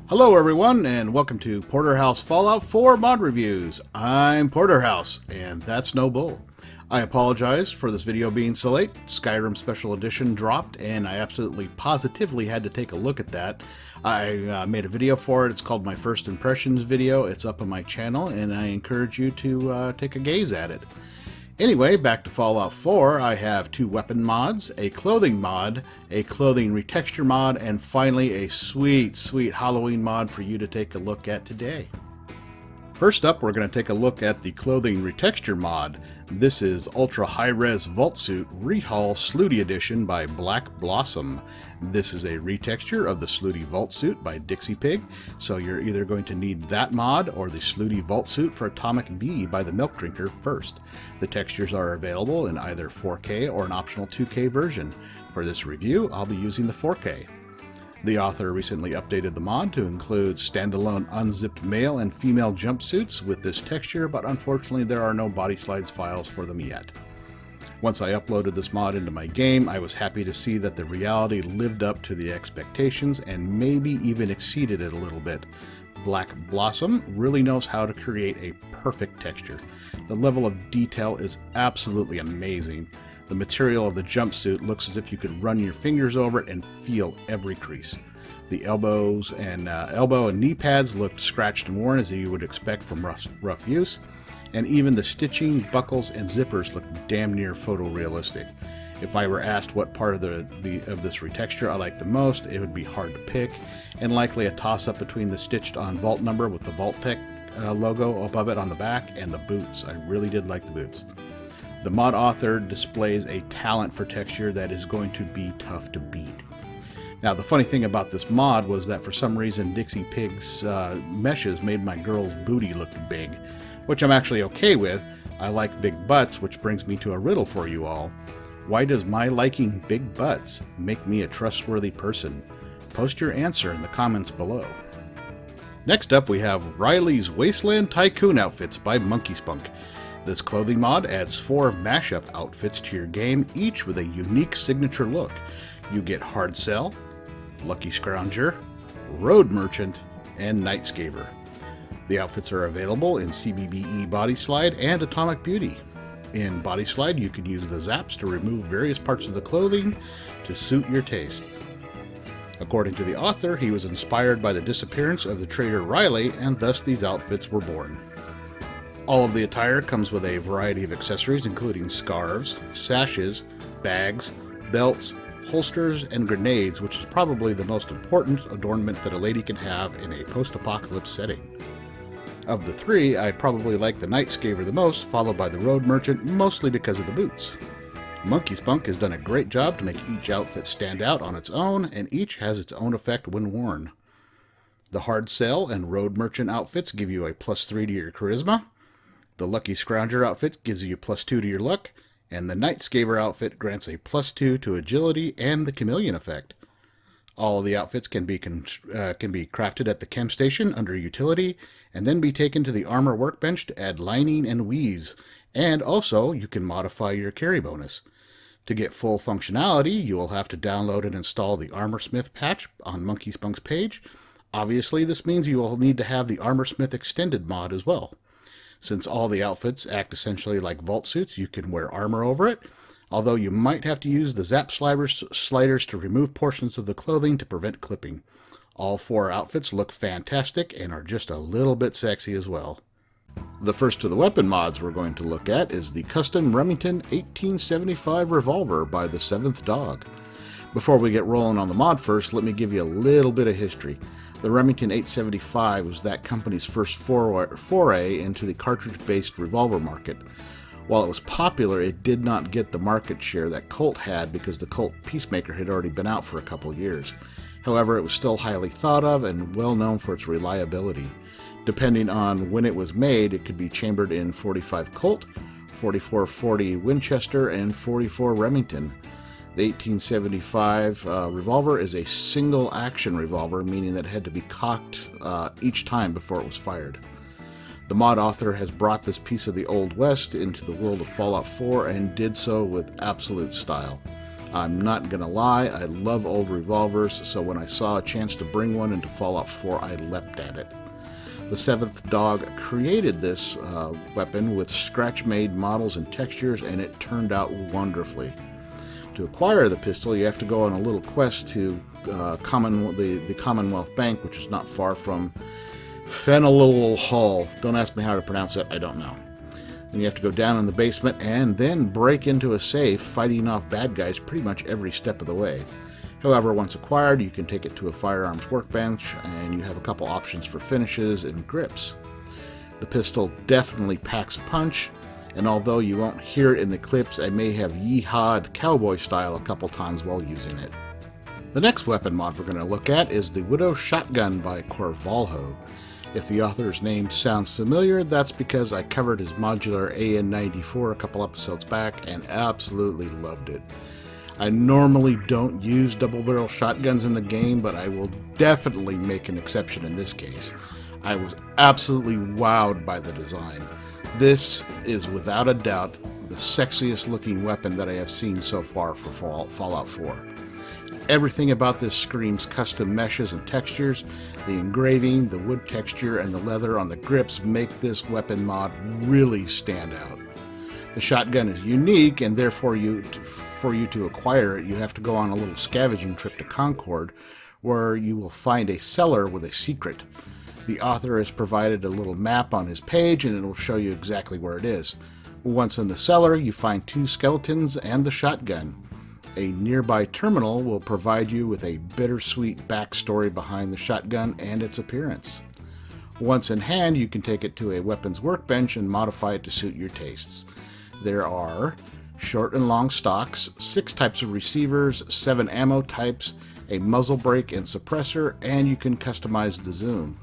Hello everyone, and welcome to Porterhouse Fallout 4 Mod Reviews. I'm Porterhouse, and that's no bull. I apologize for this video being so late. Skyrim Special Edition dropped, and I absolutely positively had to take a look at that. I made a video for it. It's called my First Impressions video. It's up on my channel, and I encourage you to take a gaze at it. Anyway, back to Fallout 4, I have 2 weapon mods, a clothing mod, a clothing retexture mod, and finally a sweet, sweet Halloween mod for you to take a look at today. First up, we're going to take a look at the clothing retexture mod. This is Ultra Hi-rez Vault Suit Rehaul Slooty Edition by BlackBlossom. This is a retexture of the Slooty Vault Suit by Dixie Pig, so you're either going to need that mod or the Slooty Vault Suit for Atomic Bee by the Milk Drinker first. The textures are available in either 4K or an optional 2K version. For this review, I'll be using the 4K. The author recently updated the mod to include standalone unzipped male and female jumpsuits with this texture, but unfortunately there are no Bodyslides files for them yet. Once I uploaded this mod into my game, I was happy to see that the reality lived up to the expectations and maybe even exceeded it a little bit. BlackBlossom really knows how to create a perfect texture. The level of detail is absolutely amazing. The material of the jumpsuit looks as if you could run your fingers over it and feel every crease. The elbow and knee pads looked scratched and worn as you would expect from rough use, and even the stitching, buckles, and zippers looked damn near photorealistic. If I were asked what part of this retexture I like the most, it would be hard to pick, and likely a toss-up between the stitched-on vault number with the Vault-Tec logo above it on the back and the boots. I really did like the boots. The mod author displays a talent for texture that is going to be tough to beat. Now, the funny thing about this mod was that for some reason Dixie Pig's meshes made my girl's booty look big, which I'm actually okay with. I like big butts, which brings me to a riddle for you all. Why does my liking big butts make me a trustworthy person? Post your answer in the comments below. Next up, we have Rylee's Wasteland Tycoon outfits by MunkySpunk. This clothing mod adds 4 mashup outfits to your game, each with a unique signature look. You get Hard Sell, Lucky Scrounger, Road Merchant, and Night Scaver. The outfits are available in CBBE Bodyslide and Atomic Beauty. In Bodyslide, you can use the zaps to remove various parts of the clothing to suit your taste. According to the author, he was inspired by the disappearance of the trader Rylee, and thus these outfits were born. All of the attire comes with a variety of accessories, including scarves, sashes, bags, belts, holsters, and grenades, which is probably the most important adornment that a lady can have in a post-apocalypse setting. Of the 3, I probably like the Night Scaver the most, followed by the Road Merchant, mostly because of the boots. MunkySpunk has done a great job to make each outfit stand out on its own, and each has its own effect when worn. The Hard Sell and Road Merchant outfits give you a +3 to your charisma. The Lucky Scrounger outfit gives you +2 to your luck, and the Night Scaver outfit grants a +2 to agility and the chameleon effect. All of the outfits can be crafted at the chem station under utility, and then be taken to the armor workbench to add lining and weaves, and also you can modify your carry bonus. To get full functionality, you will have to download and install the Armorsmith patch on MunkySpunk's page. Obviously, this means you will need to have the Armorsmith Extended mod as well. Since all the outfits act essentially like vault suits, you can wear armor over it, although you might have to use the zap sliders to remove portions of the clothing to prevent clipping. All 4 outfits look fantastic and are just a little bit sexy as well. The first of the weapon mods we're going to look at is the custom Remington 1875 Revolver by theseventhdog. Before we get rolling on the mod first, let me give you a little bit of history. The Remington 875 was that company's first foray into the cartridge-based revolver market. While it was popular, it did not get the market share that Colt had because the Colt Peacemaker had already been out for a couple years. However, it was still highly thought of and well known for its reliability. Depending on when it was made, it could be chambered in .45 Colt, .44-40 Winchester, and .44 Remington. The 1875 revolver is a single action revolver, meaning that it had to be cocked each time before it was fired. The mod author has brought this piece of the Old West into the world of Fallout 4 and did so with absolute style. I'm not gonna lie, I love old revolvers, so when I saw a chance to bring one into Fallout 4, I leapt at it. The Seventh Dog created this weapon with scratch-made models and textures, and it turned out wonderfully. To acquire the pistol, you have to go on a little quest to the Commonwealth Bank, which is not far from Fenelil Hall. Don't ask me how to pronounce it, I don't know. And you have to go down in the basement and then break into a safe, fighting off bad guys pretty much every step of the way. However, once acquired, you can take it to a firearms workbench, and you have a couple options for finishes and grips. The pistol definitely packs a punch, and although you won't hear it in the clips, I may have yeehawed cowboy style a couple times while using it. The next weapon mod we're going to look at is the Widow Shotgun by Corvalho. If the author's name sounds familiar, that's because I covered his modular AN-94 a couple episodes back and absolutely loved it. I normally don't use double-barrel shotguns in the game, but I will definitely make an exception in this case. I was absolutely wowed by the design. This is without a doubt the sexiest looking weapon that I have seen so far for Fallout 4. Everything about this screams custom meshes and textures. The engraving, the wood texture, and the leather on the grips make this weapon mod really stand out. The shotgun is unique, and therefore for you to acquire it, you have to go on a little scavenging trip to Concord, where you will find a cellar with a secret. The author has provided a little map on his page, and it will show you exactly where it is. Once in the cellar, you find 2 skeletons and the shotgun. A nearby terminal will provide you with a bittersweet backstory behind the shotgun and its appearance. Once in hand, you can take it to a weapons workbench and modify it to suit your tastes. There are short and long stocks, 6 types of receivers, 7 ammo types, a muzzle brake and suppressor, and you can customize the zoom.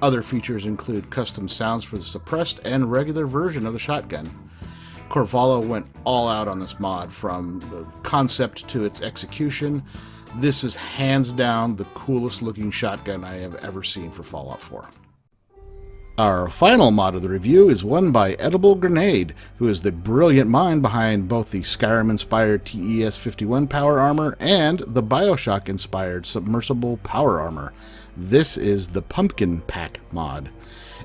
Other features include custom sounds for the suppressed and regular version of the shotgun. Corvalho went all out on this mod, from the concept to its execution. This is hands down the coolest looking shotgun I have ever seen for Fallout 4. Our final mod of the review is one by Edible Grenade, who is the brilliant mind behind both the Skyrim-inspired TES-51 power armor and the Bioshock-inspired submersible power armor. This is the Pumpkin Pack mod.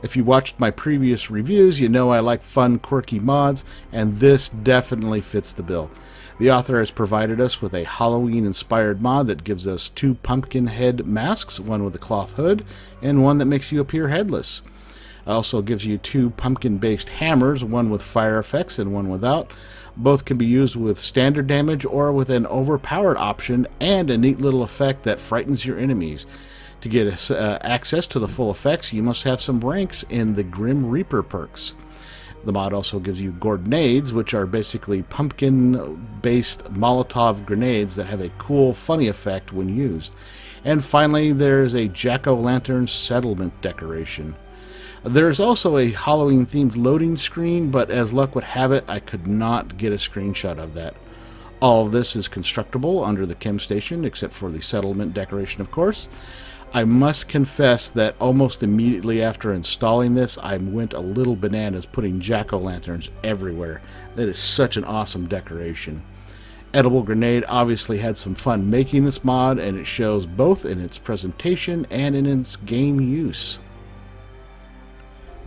If you watched my previous reviews, you know I like fun, quirky mods, and this definitely fits the bill. The author has provided us with a Halloween-inspired mod that gives us 2 pumpkin head masks, one with a cloth hood, and one that makes you appear headless. It also gives you 2 pumpkin-based hammers, one with fire effects and one without. Both can be used with standard damage or with an overpowered option, and a neat little effect that frightens your enemies. To get access to the full effects, you must have some ranks in the Grim Reaper perks. The mod also gives you grenades, which are basically pumpkin-based Molotov grenades that have a cool, funny effect when used. And finally, there's a jack-o'-lantern settlement decoration. There's also a Halloween-themed loading screen, but as luck would have it, I could not get a screenshot of that. All of this is constructible under the chem station, except for the settlement decoration, of course. I must confess that almost immediately after installing this, I went a little bananas putting jack-o'-lanterns everywhere. That is such an awesome decoration. Edible Grenade obviously had some fun making this mod, and it shows both in its presentation and in its game use.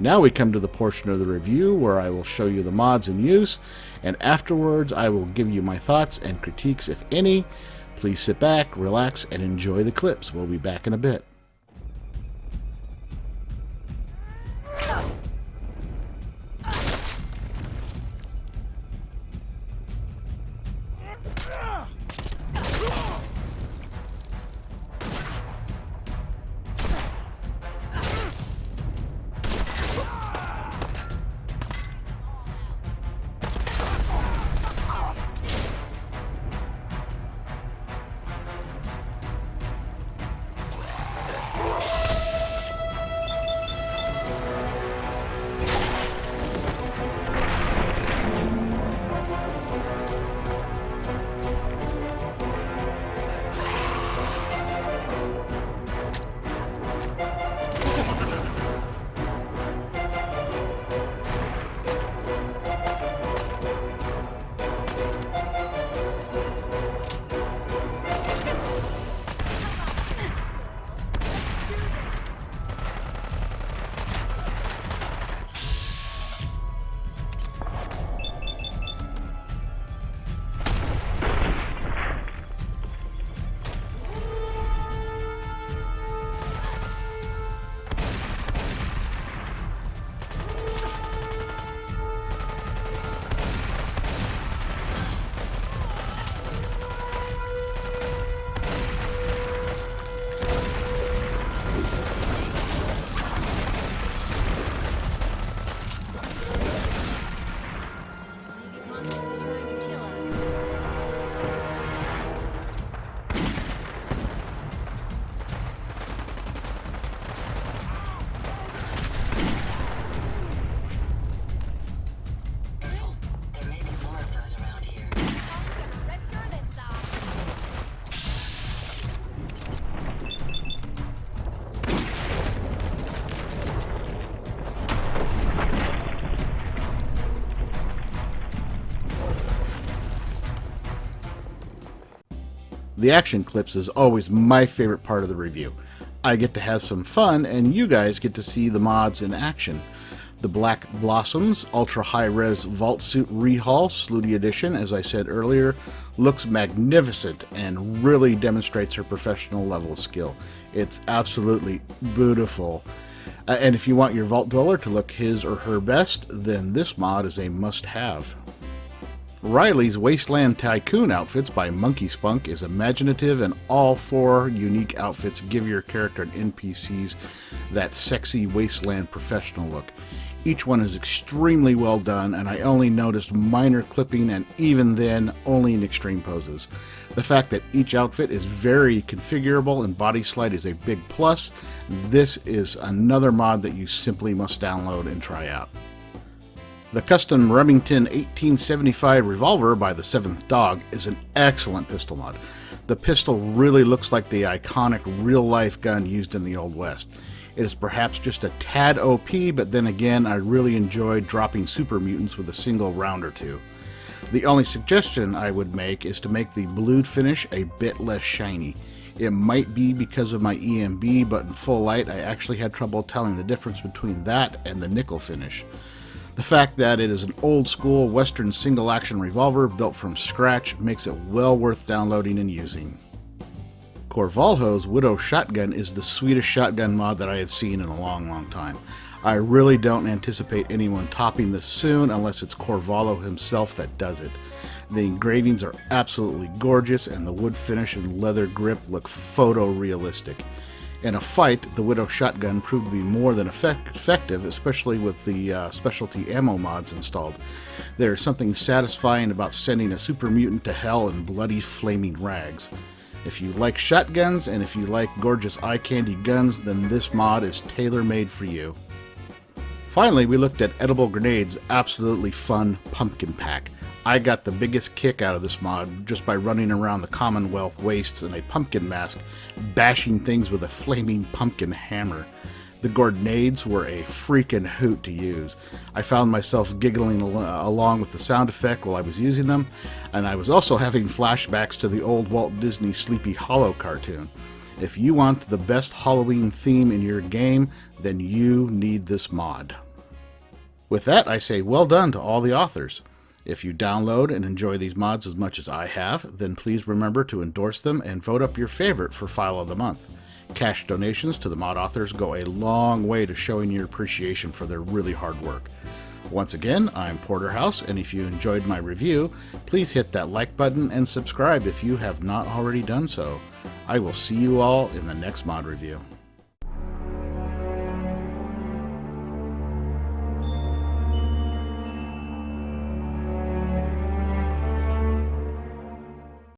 Now we come to the portion of the review where I will show you the mods in use, and afterwards I will give you my thoughts and critiques, if any. Please sit back, relax, and enjoy the clips. We'll be back in a bit. The action clips is always my favorite part of the review. I get to have some fun, and you guys get to see the mods in action. The BlackBlossom's Ultra Hi-rez Vault Suit Rehaul Slooty Edition, as I said earlier, looks magnificent and really demonstrates her professional level of skill. It's absolutely beautiful. And if you want your Vault Dweller to look his or her best, then this mod is a must-have. Rylee's Wasteland Tycoon outfits by MunkySpunk is imaginative, and all 4 unique outfits give your character and NPCs that sexy Wasteland professional look. Each one is extremely well done, and I only noticed minor clipping, and even then only in extreme poses. The fact that each outfit is very configurable and Bodyslide is a big plus. This is another mod that you simply must download and try out. The custom Remington 1875 Revolver by theseventhdog is an excellent pistol mod. The pistol really looks like the iconic real-life gun used in the Old West. It is perhaps just a tad OP, but then again, I really enjoyed dropping super mutants with a single round or two. The only suggestion I would make is to make the blued finish a bit less shiny. It might be because of my EMB, but in full light I actually had trouble telling the difference between that and the nickel finish. The fact that it is an old-school Western single-action revolver built from scratch makes it well worth downloading and using. Corvalho's Widow Shotgun is the sweetest shotgun mod that I have seen in a long time. I really don't anticipate anyone topping this soon unless it's Corvalho himself that does it. The engravings are absolutely gorgeous, and the wood finish and leather grip look photorealistic. In a fight, the Widow Shotgun proved to be more than effective, especially with the specialty ammo mods installed. There is something satisfying about sending a super mutant to hell in bloody flaming rags. If you like shotguns and if you like gorgeous eye candy guns, then this mod is tailor-made for you. Finally, we looked at Edible Grenade's absolutely fun pumpkin pack. I got the biggest kick out of this mod just by running around the Commonwealth wastes in a pumpkin mask, bashing things with a flaming pumpkin hammer. The grenades were a freaking hoot to use. I found myself giggling along with the sound effect while I was using them, and I was also having flashbacks to the old Walt Disney Sleepy Hollow cartoon. If you want the best Halloween theme in your game, then you need this mod. With that, I say well done to all the authors. If you download and enjoy these mods as much as I have, then please remember to endorse them and vote up your favorite for File of the Month. Cash donations to the mod authors go a long way to showing your appreciation for their really hard work. Once again, I'm Porterhouse, and if you enjoyed my review, please hit that like button and subscribe if you have not already done so. I will see you all in the next mod review.